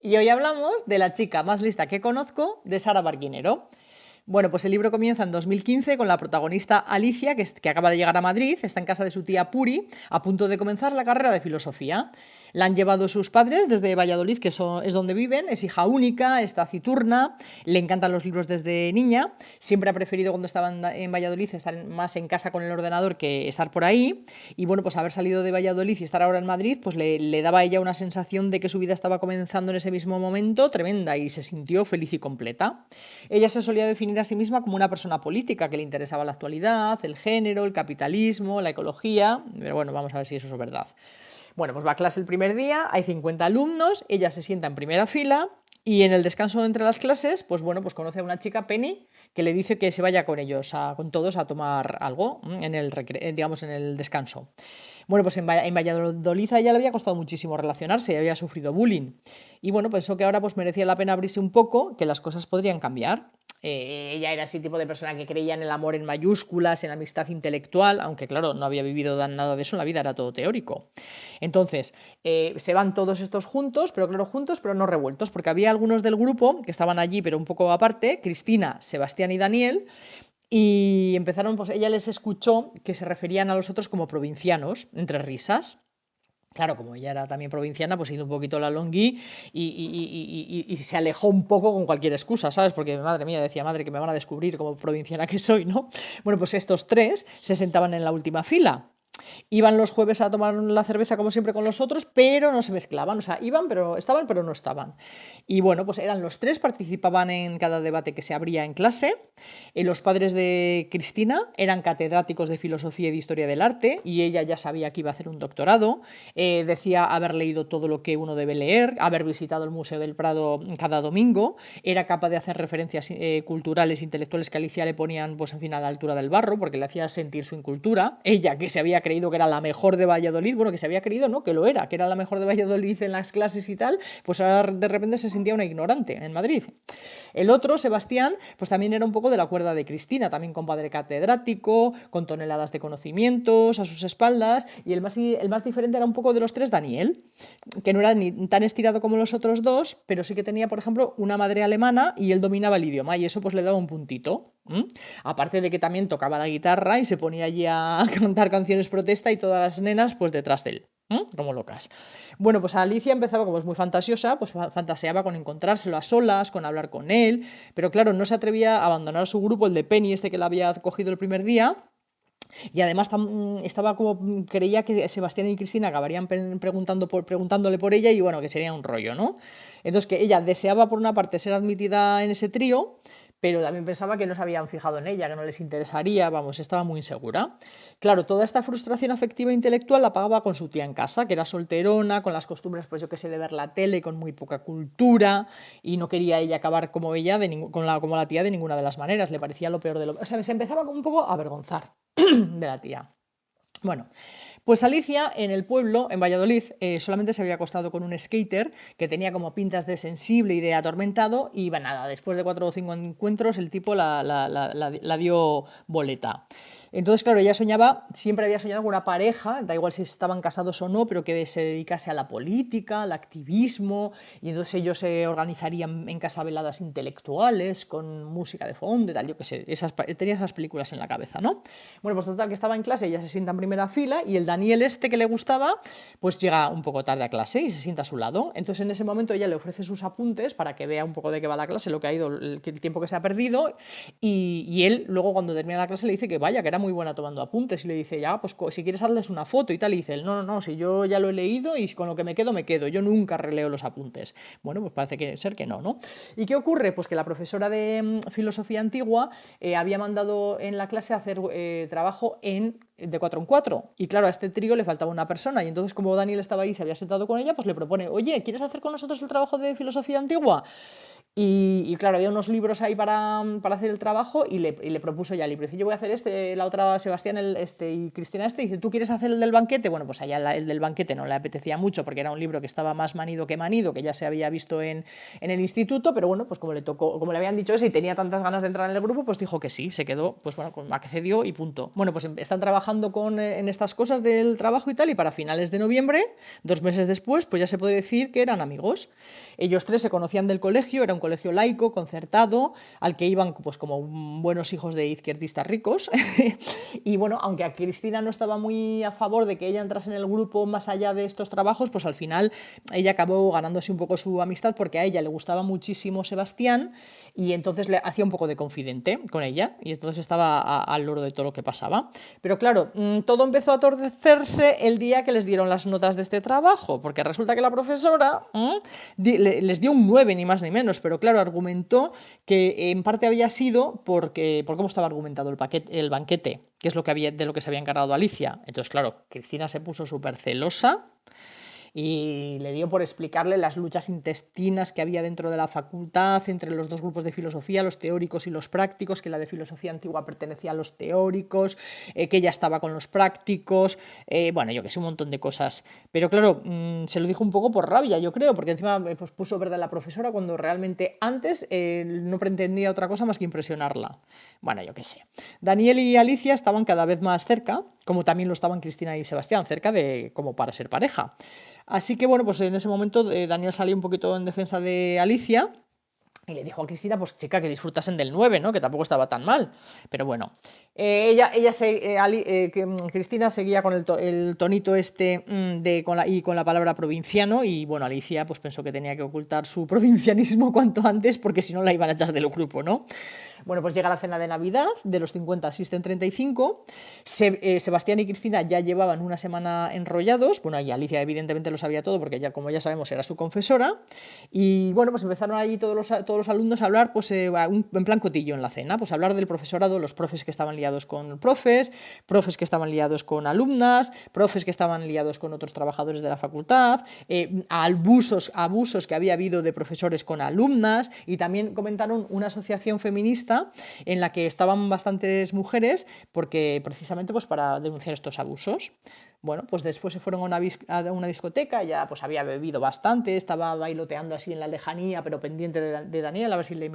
y hoy hablamos de La chica más lista que conozco, de Sara Barquinero. Bueno, pues el libro comienza en 2015 con la protagonista Alicia, que acaba de llegar a Madrid, está en casa de su tía Puri, a punto de comenzar la carrera de filosofía. La han llevado sus padres desde Valladolid, es donde viven, es hija única, es taciturna, le encantan los libros desde niña, siempre ha preferido cuando estaba en Valladolid estar más en casa con el ordenador que estar por ahí, y bueno, pues haber salido de Valladolid y estar ahora en Madrid, pues le daba a ella una sensación de que su vida estaba comenzando en ese mismo momento tremenda y se sintió feliz y completa. Ella se solía definir a sí misma como una persona política que le interesaba la actualidad, el género, el capitalismo, la ecología, pero bueno, vamos a ver si eso es verdad. Bueno, pues va a clase el primer día, hay 50 alumnos, ella se sienta en primera fila y en el descanso entre las clases, pues bueno, pues conoce a una chica, Penny, que le dice que se vaya con ellos, con todos, a tomar algo en digamos, en el descanso. Bueno, pues en Valladolid a ella le había costado muchísimo relacionarse y había sufrido bullying. Y bueno, pensó que ahora pues merecía la pena abrirse un poco, que las cosas podrían cambiar. Ella era así tipo de persona que creía en el amor en mayúsculas, en la amistad intelectual, aunque claro, no había vivido nada de eso en la vida, era todo teórico. Entonces, se van todos estos juntos, pero claro, juntos, pero no revueltos, porque había algunos del grupo que estaban allí, pero un poco aparte, Cristina, Sebastián y Daniel, y empezaron, pues ella les escuchó que se referían a los otros como provincianos, entre risas. Claro, como ella era también provinciana, pues hizo un poquito la longui y se alejó un poco con cualquier excusa, ¿sabes? Porque madre mía, decía, madre, que me van a descubrir como provinciana que soy, ¿no? Bueno, pues estos tres se sentaban en la última fila. Iban los jueves a tomar la cerveza como siempre con los otros, pero no se mezclaban, o sea, estaban, pero no estaban. Y bueno, pues eran los tres, participaban en cada debate que se abría en clase. Los padres de Cristina eran catedráticos de filosofía y de historia del arte, y ella ya sabía que iba a hacer un doctorado. Decía haber leído todo lo que uno debe leer, haber visitado el Museo del Prado cada domingo, era capaz de hacer referencias culturales, intelectuales que a Alicia le ponían, pues en fin, a la altura del barro, porque le hacía sentir su incultura. Ella, que se había creído que era la mejor de Valladolid, bueno, que se había creído, ¿no? Que lo era, que era la mejor de Valladolid en las clases y tal, pues ahora de repente se sentía una ignorante en Madrid. El otro, Sebastián, pues también era un poco de la cuerda de Cristina, también con padre catedrático, con toneladas de conocimientos a sus espaldas, y el más diferente era un poco de los tres, Daniel, que no era ni tan estirado como los otros dos, pero sí que tenía, por ejemplo, una madre alemana y él dominaba el idioma, y eso pues le daba un puntito. Aparte de que también tocaba la guitarra y se ponía allí a cantar canciones protesta y todas las nenas pues detrás de él, como locas. Bueno, pues Alicia empezaba, como es muy fantasiosa, pues fantaseaba con encontrárselo a solas, con hablar con él, pero claro, no se atrevía a abandonar su grupo, el de Penny, este que la había cogido el primer día, y además estaba como, creía que Sebastián y Cristina acabarían preguntándole por ella y bueno, que sería un rollo, ¿no? Entonces que ella deseaba por una parte ser admitida en ese trío, pero también pensaba que no se habían fijado en ella, que no les interesaría, vamos, estaba muy insegura. Claro, toda esta frustración afectiva e intelectual la pagaba con su tía en casa, que era solterona, con las costumbres, pues yo que sé, de ver la tele, con muy poca cultura, y no quería ella acabar como ella, como la tía de ninguna de las maneras, le parecía lo peor de lo... O sea, se empezaba como un poco a avergonzar de la tía. Bueno, pues Alicia en el pueblo, en Valladolid, solamente se había acostado con un skater que tenía como pintas de sensible y de atormentado y va nada, después de 4 o 5 encuentros el tipo la dio boleta. Entonces, claro, ella soñaba, siempre había soñado con una pareja, da igual si estaban casados o no, pero que se dedicase a la política, al activismo, y entonces ellos se organizarían en casa veladas intelectuales, con música de fondo y tal, yo qué sé, tenía esas películas en la cabeza, ¿no? Bueno, pues total, que estaba en clase, ella se sienta en primera fila, y el Daniel este que le gustaba, pues llega un poco tarde a clase y se sienta a su lado. Entonces en ese momento ella le ofrece sus apuntes para que vea un poco de qué va la clase, lo que ha ido, el tiempo que se ha perdido, y él luego cuando termina la clase le dice que vaya, que era muy buena tomando apuntes, y le dice, ya, pues si quieres hazles una foto y tal, y dice él, no, si yo ya lo he leído y con lo que me quedo, yo nunca releo los apuntes. Bueno, pues parece ser que no, ¿no? ¿Y qué ocurre? Pues que la profesora de filosofía antigua había mandado en la clase a hacer trabajo de 4 en 4, y claro, a este trío le faltaba una persona, y entonces como Daniel estaba ahí, se había sentado con ella, pues le propone, oye, ¿quieres hacer con nosotros el trabajo de filosofía antigua? Y claro, había unos libros ahí para hacer el trabajo, y le propuso ya el libro. Dice, yo voy a hacer este, la otra Sebastián y Cristina este. Dice, ¿tú quieres hacer el del banquete? Bueno, pues allá el del banquete no le apetecía mucho porque era un libro que estaba más manido, que ya se había visto en el instituto, pero bueno, pues como le tocó, como le habían dicho eso y tenía tantas ganas de entrar en el grupo, pues dijo que sí, se quedó, pues bueno, accedió y punto. Bueno, pues están trabajando trabajando en estas cosas del trabajo y tal, y para finales de noviembre, 2 meses después, pues ya se puede decir que eran amigos. Ellos tres se conocían del colegio, era un colegio laico, concertado, al que iban pues como buenos hijos de izquierdistas ricos. Y bueno, aunque a Cristina no estaba muy a favor de que ella entrase en el grupo más allá de estos trabajos, pues al final ella acabó ganándose un poco su amistad porque a ella le gustaba muchísimo Sebastián y entonces le hacía un poco de confidente con ella y entonces estaba al loro de todo lo que pasaba. Pero claro, todo empezó a torcerse el día que les dieron las notas de este trabajo, porque resulta que la profesora les dio un 9 ni más ni menos, pero claro, argumentó que en parte había sido por cómo estaba argumentado el banquete, que es de lo que se había encargado Alicia. Entonces, claro, Cristina se puso súper celosa y le dio por explicarle las luchas intestinas que había dentro de la facultad entre los dos grupos de filosofía, los teóricos y los prácticos, que la de filosofía antigua pertenecía a los teóricos, que ella estaba con los prácticos, bueno, yo que sé, un montón de cosas. Pero claro, se lo dijo un poco por rabia, yo creo, porque encima pues, puso verde a la profesora cuando realmente antes no pretendía otra cosa más que impresionarla. Bueno, yo qué sé. Daniel y Alicia estaban cada vez más cerca, como también lo estaban Cristina y Sebastián, cerca de como para ser pareja. Así que bueno, pues en ese momento Daniel salió un poquito en defensa de Alicia y le dijo a Cristina, pues chica, que disfrutasen del 9, ¿no? Que tampoco estaba tan mal. Pero bueno, Cristina seguía con el tonito este con la palabra provinciano y bueno, Alicia pues pensó que tenía que ocultar su provincianismo cuanto antes porque si no la iban a echar del grupo, ¿no? Bueno, pues llega la cena de Navidad, de los 50 asisten 35. Sebastián y Cristina ya llevaban una semana enrollados. Bueno, y Alicia evidentemente lo sabía todo porque ya, como ya sabemos, era su confesora. Y bueno, pues empezaron allí todos los alumnos a hablar, pues en plan cotillo en la cena, pues a hablar del profesorado, los profes que estaban liados con profes que estaban liados con alumnas, profes que estaban liados con otros trabajadores de la facultad, abusos que había habido de profesores con alumnas, y también comentaron una asociación feminista en la que estaban bastantes mujeres porque precisamente pues para denunciar estos abusos. Bueno, pues después se fueron a una discoteca, ya pues había bebido bastante, estaba bailoteando así en la lejanía, pero pendiente de Daniel, a ver si la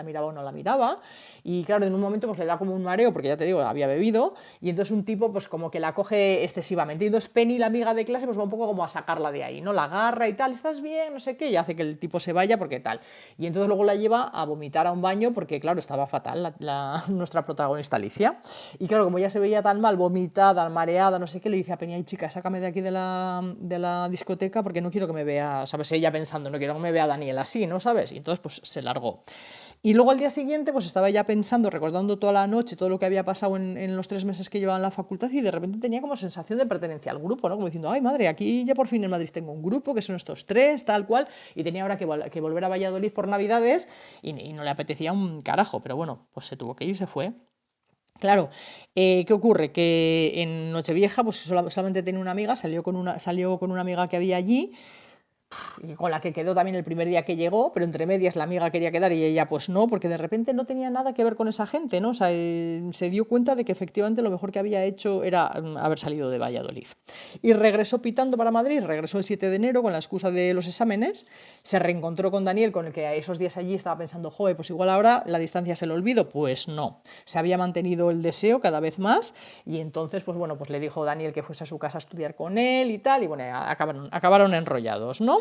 miraba o no la miraba. Y claro, en un momento pues le da como un mareo, porque ya te digo, había bebido, y entonces un tipo pues como que la coge excesivamente. Y entonces Penny, la amiga de clase, pues va un poco como a sacarla de ahí, ¿no? La agarra y tal, ¿estás bien? No sé qué, y hace que el tipo se vaya porque tal. Y entonces luego la lleva a vomitar a un baño porque, claro, estaba fatal nuestra protagonista Alicia. Y claro, como ya se veía tan mal, vomitada, mareada, no sé qué, le dice a Penny, ay chica, sácame de aquí de la discoteca porque no quiero que me vea, ¿sabes? Ella pensando, no quiero que me vea Daniel así, ¿no? ¿Sabes? Y entonces pues se largó. Y luego al día siguiente pues estaba ya pensando, recordando toda la noche, todo lo que había pasado en los 3 meses que llevaba en la facultad y de repente tenía como sensación de pertenencia al grupo, ¿no? Como diciendo, ay madre, aquí ya por fin en Madrid tengo un grupo, que son estos tres, tal cual, y tenía ahora que volver a Valladolid por Navidades y no le apetecía un carajo, pero bueno, pues se tuvo que ir, se fue. Claro, ¿qué ocurre? Que en Nochevieja pues solamente tenía una amiga, salió con una amiga que había allí y con la que quedó también el primer día que llegó, pero entre medias la amiga quería quedar y ella pues no, porque de repente no tenía nada que ver con esa gente, ¿no? O sea, se dio cuenta de que efectivamente lo mejor que había hecho era haber salido de Valladolid. Y regresó pitando para Madrid, regresó el 7 de enero con la excusa de los exámenes, se reencontró con Daniel, con el que a esos días allí estaba pensando, joder, pues igual ahora la distancia se le olvido, pues no, se había mantenido el deseo cada vez más y entonces, pues bueno, pues le dijo Daniel que fuese a su casa a estudiar con él y tal, y bueno, acabaron enrollados, ¿no?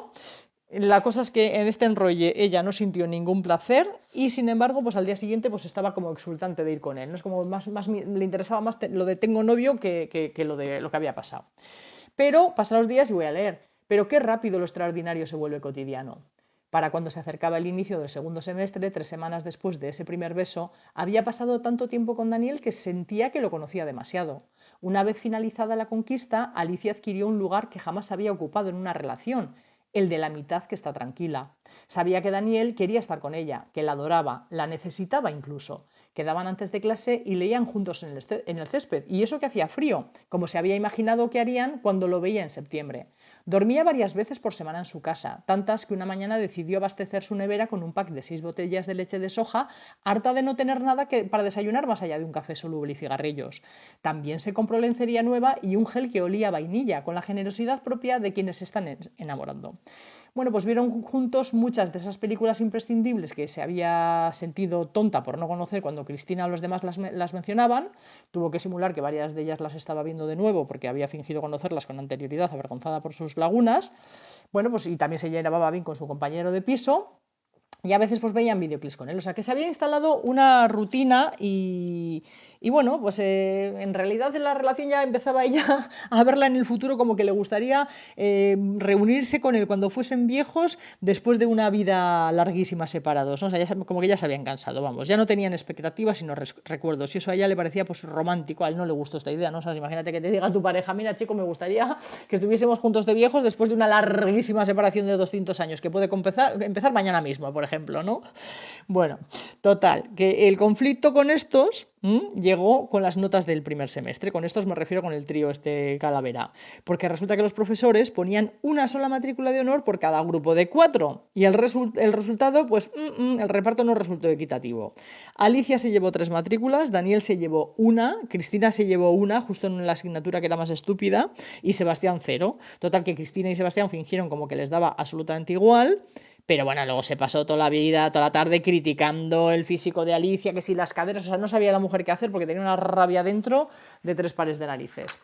La cosa es que en este enrolle ella no sintió ningún placer y sin embargo pues al día siguiente pues estaba como exultante de ir con él, ¿no? Es como le interesaba más lo de tengo novio que lo de lo que había pasado. Pero pasan los días y voy a leer, pero qué rápido lo extraordinario se vuelve cotidiano. Para cuando se acercaba el inicio del segundo semestre, 3 semanas después de ese primer beso, había pasado tanto tiempo con Daniel que sentía que lo conocía demasiado. Una vez finalizada la conquista, Alicia adquirió un lugar que jamás había ocupado en una relación, el de la mitad que está tranquila. Sabía que Daniel quería estar con ella, que la adoraba, la necesitaba incluso. Quedaban antes de clase y leían juntos en el césped, y eso que hacía frío, como se había imaginado que harían cuando lo veía en septiembre. Dormía varias veces por semana en su casa, tantas que una mañana decidió abastecer su nevera con un pack de 6 botellas de leche de soja, harta de no tener nada para desayunar más allá de un café soluble y cigarrillos. También se compró lencería nueva y un gel que olía a vainilla, con la generosidad propia de quienes se están enamorando. bueno, pues vieron juntos muchas de esas películas imprescindibles que se había sentido tonta por no conocer cuando Cristina o los demás las mencionaban. Tuvo que simular que varias de ellas las estaba viendo de nuevo porque había fingido conocerlas con anterioridad, avergonzada por sus lagunas. Bueno, pues y también se llevaba bien con su compañero de piso. Y a veces pues veían videoclips con él, o sea que se había instalado una rutina y bueno, pues en realidad en la relación ya empezaba ella a verla en el futuro como que le gustaría reunirse con él cuando fuesen viejos después de una vida larguísima separados, ¿no? O sea, como que ya se habían cansado, vamos, ya no tenían expectativas sino recuerdos y eso a ella le parecía pues romántico, a él no le gustó esta idea, ¿no? O sea, imagínate que te diga tu pareja, mira chico, me gustaría que estuviésemos juntos de viejos después de una larguísima separación de 200 años que puede empezar mañana mismo, por ejemplo, ¿no? Bueno, total, que el conflicto con estos llegó con las notas del primer semestre. Con estos me refiero con el trío este Calavera. Porque resulta que los profesores ponían una sola matrícula de honor por cada grupo de 4. Y el resultado, pues, el reparto no resultó equitativo. Alicia se llevó 3 matrículas, Daniel se llevó una, Cristina se llevó una, justo en la asignatura que era más estúpida, y Sebastián 0. Total, que Cristina y Sebastián fingieron como que les daba absolutamente igual. Pero bueno, luego se pasó toda la vida, toda la tarde criticando el físico de Alicia, que si las caderas, o sea, no sabía la mujer qué hacer porque tenía una rabia dentro de 3 pares de narices.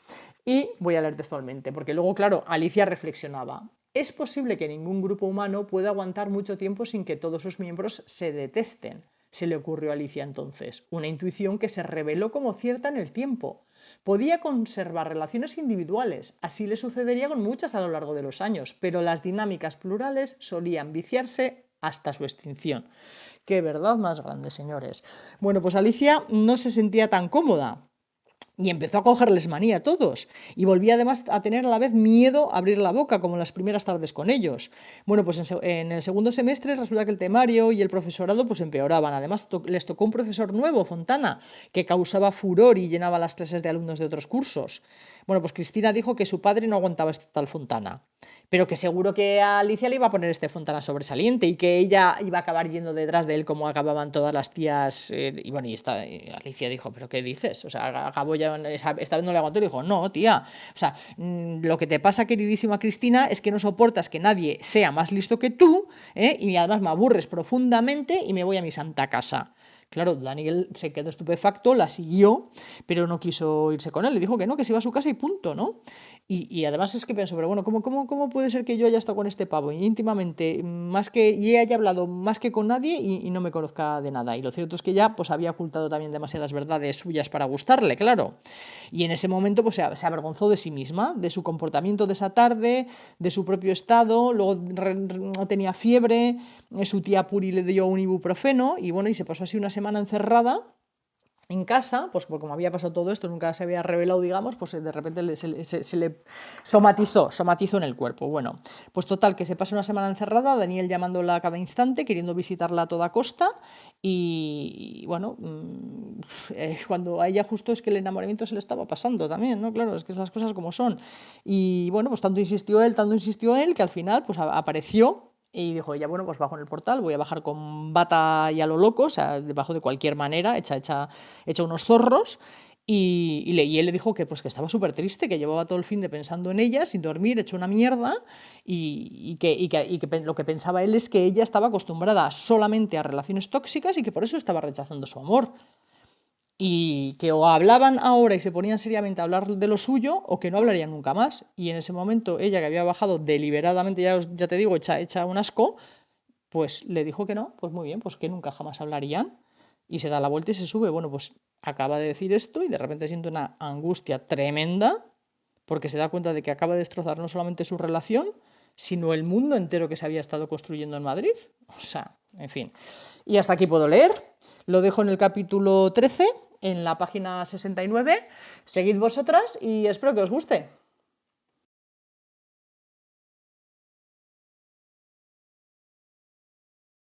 Y voy a leer textualmente, porque luego, claro, Alicia reflexionaba. Es posible que ningún grupo humano pueda aguantar mucho tiempo sin que todos sus miembros se detesten. Se le ocurrió a Alicia entonces, una intuición que se reveló como cierta en el tiempo. Podía conservar relaciones individuales, así le sucedería con muchas a lo largo de los años, pero las dinámicas plurales solían viciarse hasta su extinción. Qué verdad más grande, señores. Bueno, pues Alicia no se sentía tan cómoda. Y empezó a cogerles manía a todos. Y volvía además a tener a la vez miedo a abrir la boca, como en las primeras tardes con ellos. Bueno, pues en el segundo semestre resulta que el temario y el profesorado pues empeoraban. Además les tocó un profesor nuevo, Fontana, que causaba furor y llenaba las clases de alumnos de otros cursos. Bueno, pues Cristina dijo que su padre no aguantaba este tal Fontana, pero que seguro que a Alicia le iba a poner este Fontana sobresaliente y que ella iba a acabar yendo detrás de él como acababan todas las tías. Y bueno, Alicia dijo, ¿pero qué dices? O sea, acabó ya, esta vez no le aguantó y le dijo, no, tía, o sea, lo que te pasa, queridísima Cristina, es que no soportas que nadie sea más listo que tú, y además me aburres profundamente y me voy a mi santa casa. Claro, Daniel se quedó estupefacto, la siguió, pero no quiso irse con él. Le dijo que no, que se iba a su casa y punto, ¿no? Y además es que pensó, pero bueno, ¿cómo puede ser que yo haya estado con este pavo íntimamente, y haya hablado más que con nadie y no me conozca de nada? Y lo cierto es que ya pues había ocultado también demasiadas verdades suyas para gustarle, claro. Y en ese momento pues se avergonzó de sí misma, de su comportamiento de esa tarde, de su propio estado, luego tenía fiebre, su tía Puri le dio un ibuprofeno y bueno, y se pasó así una semana encerrada en casa, pues porque como había pasado todo esto, nunca se había revelado, digamos, pues de repente se le somatizó en el cuerpo. Bueno, pues total, que se pasa una semana encerrada, Daniel llamándola a cada instante, queriendo visitarla a toda costa y bueno, cuando a ella justo es que el enamoramiento se le estaba pasando también, ¿no? Claro, es que es las cosas como son. Y bueno, pues tanto insistió él, que al final pues apareció. Y dijo ella, bueno, pues bajo en el portal, voy a bajar con bata y a lo loco, o sea, debajo de cualquier manera, hecha unos zorros. Y él le dijo que, pues, que estaba súper triste, que llevaba todo el fin de pensando en ella, sin dormir, hecho una mierda, y que lo que pensaba él es que ella estaba acostumbrada solamente a relaciones tóxicas y que por eso estaba rechazando su amor. Y que o hablaban ahora y se ponían seriamente a hablar de lo suyo o que no hablarían nunca más. Y en ese momento ella, que había bajado deliberadamente, ya te digo, hecha un asco, pues le dijo que no, pues muy bien, pues que nunca jamás hablarían. Y se da la vuelta y se sube. Bueno, pues acaba de decir esto y de repente siente una angustia tremenda porque se da cuenta de que acaba de destrozar no solamente su relación, sino el mundo entero que se había estado construyendo en Madrid. O sea, en fin. Y hasta aquí puedo leer. Lo dejo en el capítulo 13, en la página 69. Seguid vosotras y espero que os guste.